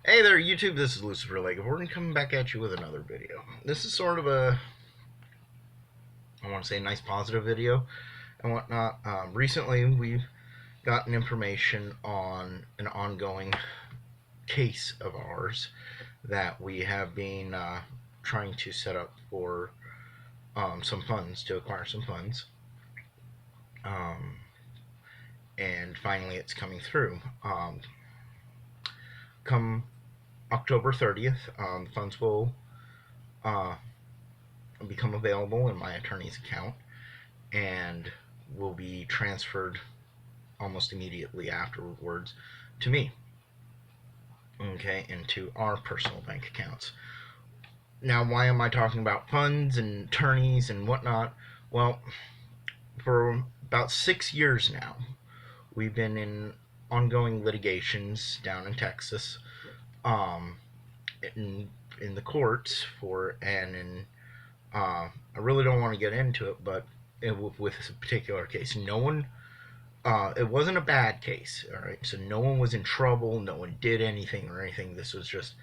Hey there, YouTube. This is Lucifer Lake. We're coming back at you with another video. This is sort of I want to say, a nice positive video and whatnot. Recently, we've gotten information on an ongoing case of ours that we have been trying to set up for some funds to acquire some funds. Um, and finally, it's coming through. Come October 30th, the funds will uh, become available in my attorney's account and will be transferred almost immediately afterwards to me, okay, into our personal bank accounts. Now, why am I talking about funds and attorneys and whatnot? Well, for about 6 years now, we've been in ongoing litigations down in Texas, um, in the courts for and in I really don't want to get into it, but with this particular case, no one it wasn't a bad case, all right? So no one was in trouble, no one did anything or anything. This was just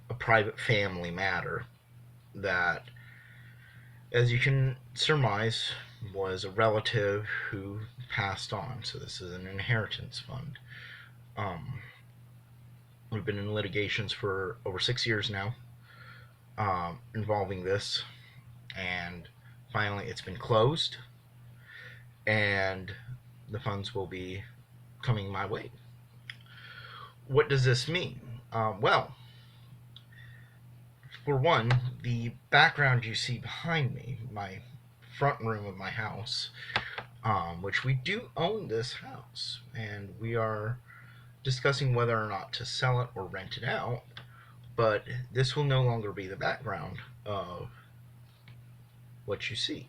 a private family matter that, as you can surmise, was a relative who passed on. So this is an inheritance fund. Um, we've been in litigations for over 6 years now, involving this, and finally it's been closed, and the funds will be coming my way. What does this mean? Well, for one, the background you see behind me, my front room of my house, which we do own this house, and we are discussing whether or not to sell it or rent it out. But this will no longer be the background of what you see.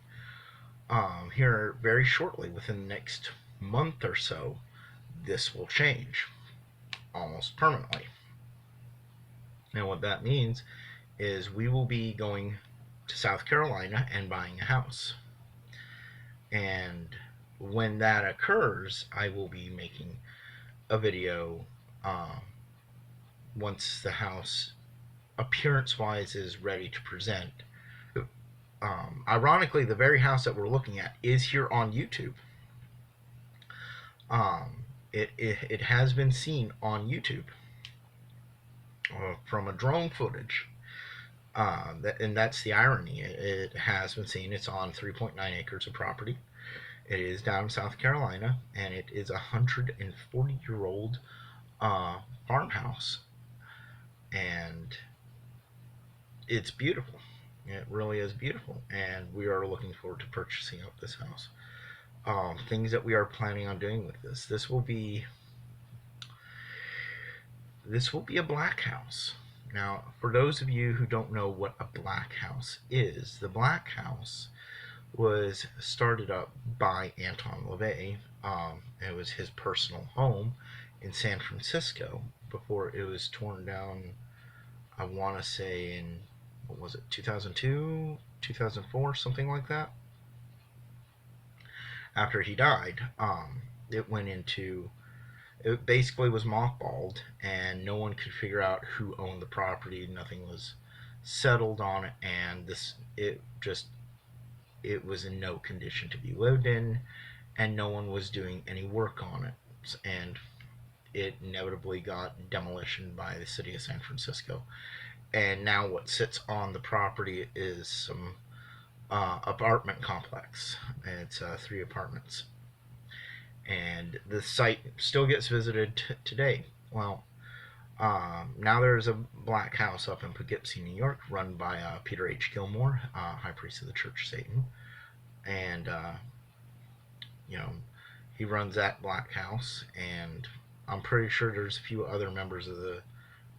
Here, very shortly, within the next month or so, this will change almost permanently. Now, what that means is we will be going to South Carolina and buying a house. And when that occurs, I will be making a video once the house, appearance wise, is ready to present. Ironically, the very house that we're looking at is here on YouTube. It has been seen on YouTube from a drone footage. And that's the irony. It has been seen. It's on 3.9 acres of property. It is down in South Carolina, and it is a 140-year-old farmhouse, and it's beautiful. It really is beautiful, and we are looking forward to purchasing up this house. Things that we are planning on doing with this. This will be a black house. Now, for those of you who don't know what a black house is, the black house was started up by Anton LaVey. It was his personal home in San Francisco before it was torn down. I want to say in, what was it, 2002, 2004, something like that. After he died, it went into, it basically was mothballed, and no one could figure out who owned the property. Nothing was settled on it, and it was in no condition to be lived in, and no one was doing any work on it. And it inevitably got demolition by the city of San Francisco. And now what sits on the property is some apartment complex. It's 3 apartments. And the site still gets visited today. Well, now there's a black house up in Poughkeepsie, New York, run by Peter H. Gilmore, High Priest of the Church of Satan. And you know, he runs that black house, and I'm pretty sure there's a few other members of the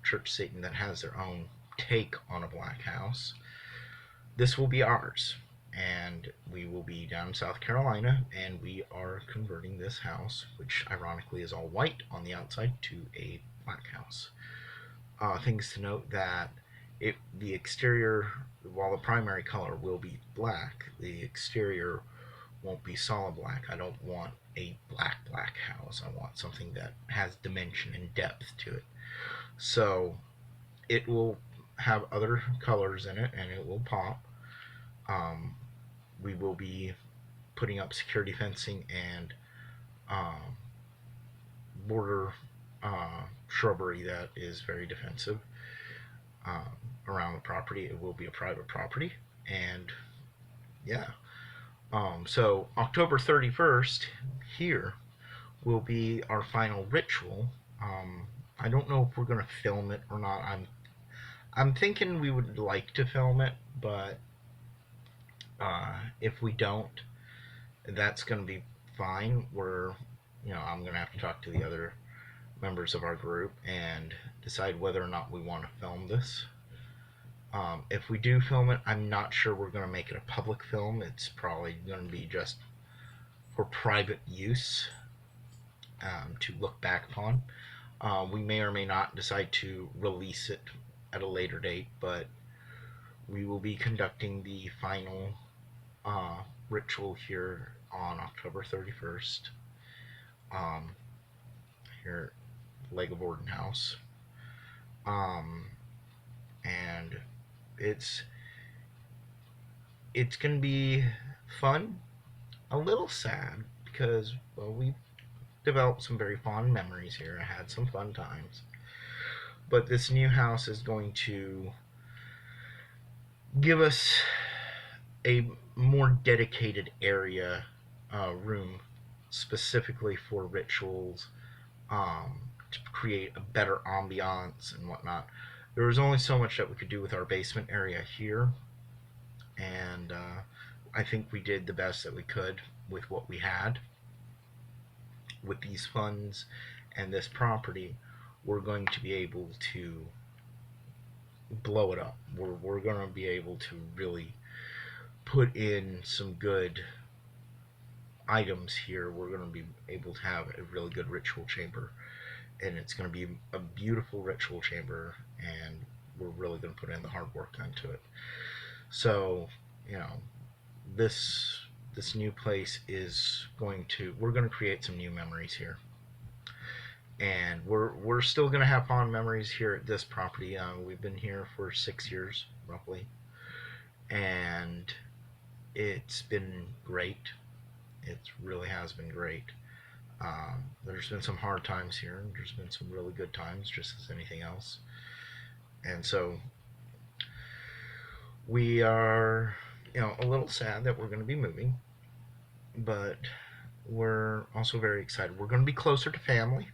Church of Satan that has their own take on a black house. This will be ours, and we will be down in South Carolina, and we are converting this house, which ironically is all white on the outside, to a black house. Things to note that the exterior, while the primary color will be black, the exterior won't be solid black. I don't want a black house. I want something that has dimension and depth to it. So it will have other colors in it, and it will pop. Um, we will be putting up security fencing and um, border shrubbery that is very defensive um, around the property. It will be a private property, and yeah. So October 31st here will be our final ritual. I don't know if we're gonna film it or not. I'm thinking we would like to film it, but if we don't, that's gonna be fine. I'm gonna have to talk to the other members of our group and decide whether or not we want to film this. If we do film it, I'm not sure we're going to make it a public film. It's probably going to be just for private use to look back upon. We may or may not decide to release it at a later date, but we will be conducting the final uh, ritual here on October 31st um, here at Lego Borden House. Um, and it's it's gonna be fun, a little sad because well we developed some very fond memories here. I had some fun times, but this new house is going to give us a more dedicated area room specifically for rituals to create a better ambiance and whatnot. There was only so much that we could do with our basement area here, and I think we did the best that we could with what we had. With these funds and this property, we're going to be able to blow it up. We're going to be able to really put in some good items here. We're going to be able to have a really good ritual chamber, and it's going to be a beautiful ritual chamber, and we're really going to put in the hard work into it. So, you know, this new place is going to we're going to create some new memories here, and we're still going to have fond memories here at this property. We've been here for 6 years roughly, and it's been great. It really has been great. There's been some hard times here, and there's been some really good times, just as anything else. And so we are, a little sad that we're going to be moving, but we're also very excited. We're going to be closer to family.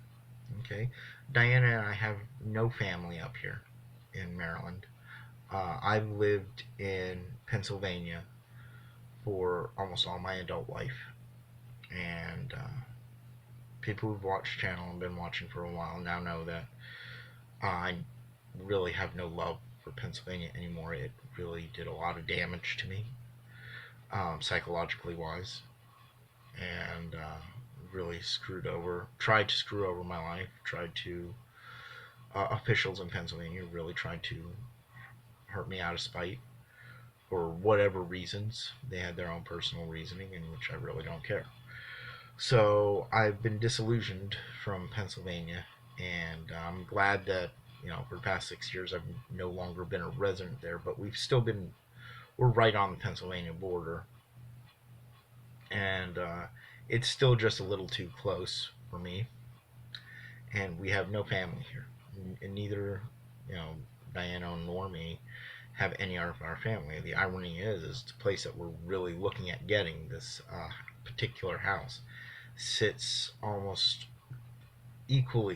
Okay, Diana and I have no family up here in Maryland. I've lived in Pennsylvania for almost all my adult life, and people who've watched the channel and been watching for a while now know that I really have no love for Pennsylvania anymore. It really did a lot of damage to me, psychologically wise, and really tried to screw over my life, officials in Pennsylvania really tried to hurt me out of spite for whatever reasons. They had their own personal reasoning, in which I really don't care. So I've been disillusioned from Pennsylvania, and I'm glad that for the past 6 years I've no longer been a resident there. But we're right on the Pennsylvania border, and it's still just a little too close for me. And we have no family here, and neither Diana nor me have any of our family. The irony is the place that we're really looking at getting this particular house sits almost equal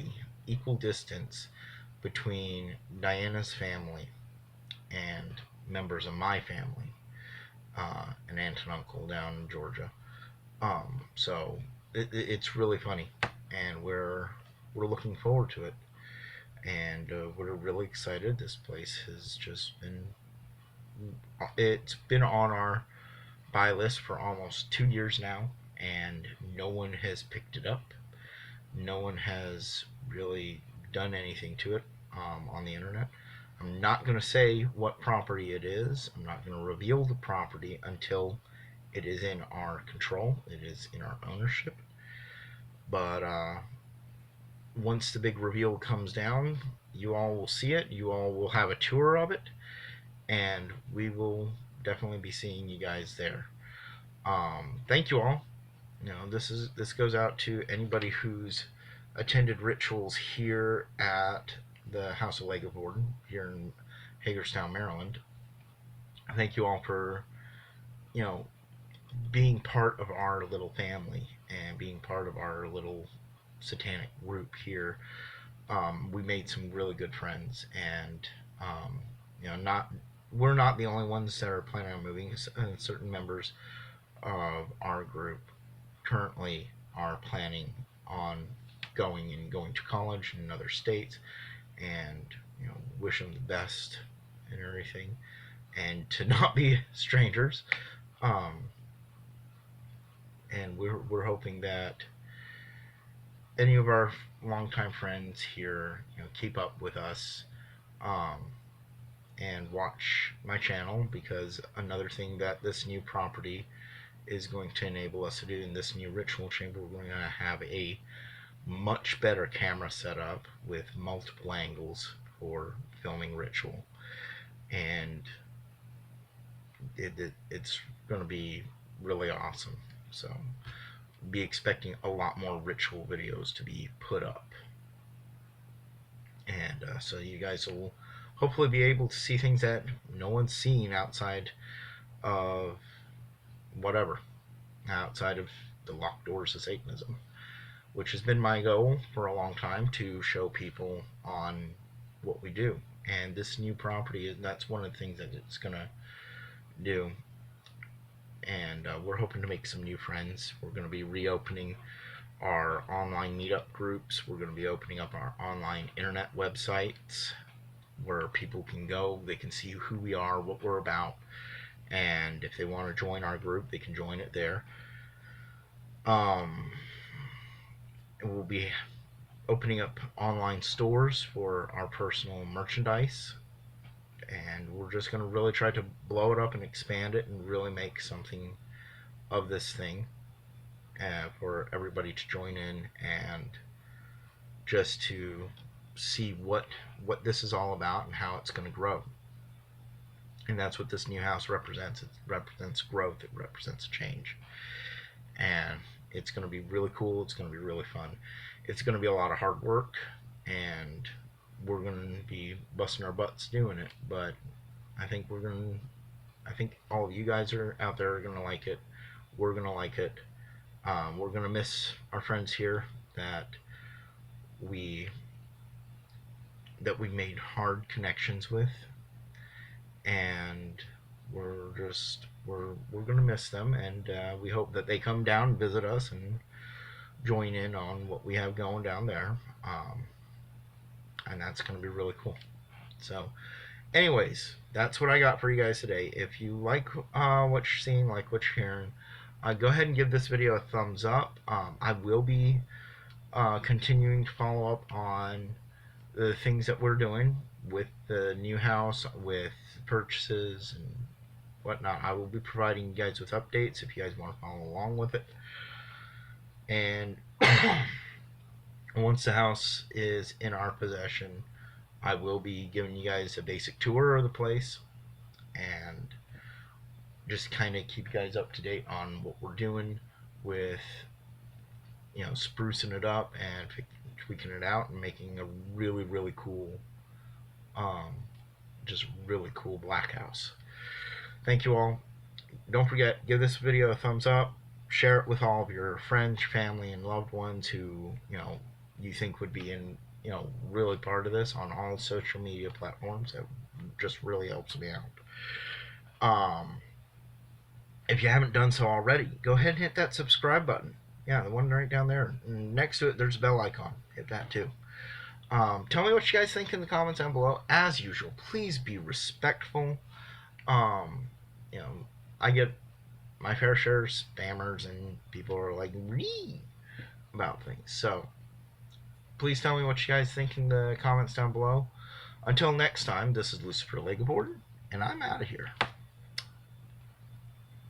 distance between Diana's family and members of my family, an aunt and uncle down in Georgia. So it's really funny, and we're looking forward to it, and we're really excited. This place has just been on our buy list for almost 2 years now, and no one has picked it up. No one has really done anything to it on the internet. I'm not going to say what property it is. I'm not going to reveal the property until it is in our control. It is in our ownership. But once the big reveal comes down, you all will see it. You all will have a tour of it, and we will definitely be seeing you guys there. Thank you all. This goes out to anybody who's attended rituals here at the House of Legoborn here in Hagerstown, Maryland. Thank you all for you know being part of our little family and being part of our little satanic group here. We made some really good friends, and not we're not the only ones that are planning on moving. Certain members of our group currently are planning on going to college in other states, and wish them the best and everything, and to not be strangers. Um, and we're hoping that any of our longtime friends here, keep up with us, um, and watch my channel, because another thing that this new property is going to enable us to do in this new ritual chamber, we're going to have a much better camera setup with multiple angles for filming ritual, and it's going to be really awesome. So be expecting a lot more ritual videos to be put up, and so you guys will hopefully be able to see things that no one's seen outside of whatever, outside of the locked doors of Satanism, which has been my goal for a long time, to show people on what we do. And this new property, that's one of the things that it's going to do. And we're hoping to make some new friends. We're going to be reopening our online meetup groups. We're going to be opening up our online internet websites where people can go, they can see who we are, what we're about, and if they want to join our group, they can join it there. We'll be opening up online stores for our personal merchandise, and we're just going to really try to blow it up and expand it and really make something of this thing, for everybody to join in and just to see what this is all about and how it's going to grow. And that's what this new house represents. It represents growth. It represents change. And it's going to be really cool. It's going to be really fun. It's going to be a lot of hard work, and we're going to be busting our butts doing it. But I think all of you guys are out there are going to like it. We're going to like it. We're going to miss our friends here that we made hard connections with, and we're going to miss them, and we hope that they come down and visit us and join in on what we have going down there, and that's going to be really cool. So anyways, that's what I got for you guys today. If you like what you're seeing, like what you're hearing, go ahead and give this video a thumbs up. I will be continuing to follow up on the things that we're doing with the new house, with purchases and whatnot. I will be providing you guys with updates if you guys want to follow along with it. And once the house is in our possession, I will be giving you guys a basic tour of the place and just kind of keep you guys up to date on what we're doing with sprucing it up and tweaking it out and making a really, really cool, just really cool black house. Thank you all. Don't forget, give this video a thumbs up, share it with all of your friends, family, and loved ones who you think would be really part of this on all social media platforms. That just really helps me out. If you haven't done so already, go ahead and hit that subscribe button. Yeah, the one right down there. And next to it, there's a bell icon. Hit that too. Tell me what you guys think in the comments down below. As usual, please be respectful. I get my fair share of spammers, and people are like, "Ree" about things. So please tell me what you guys think in the comments down below. Until next time, this is Lucifer Legoborn, and I'm out of here.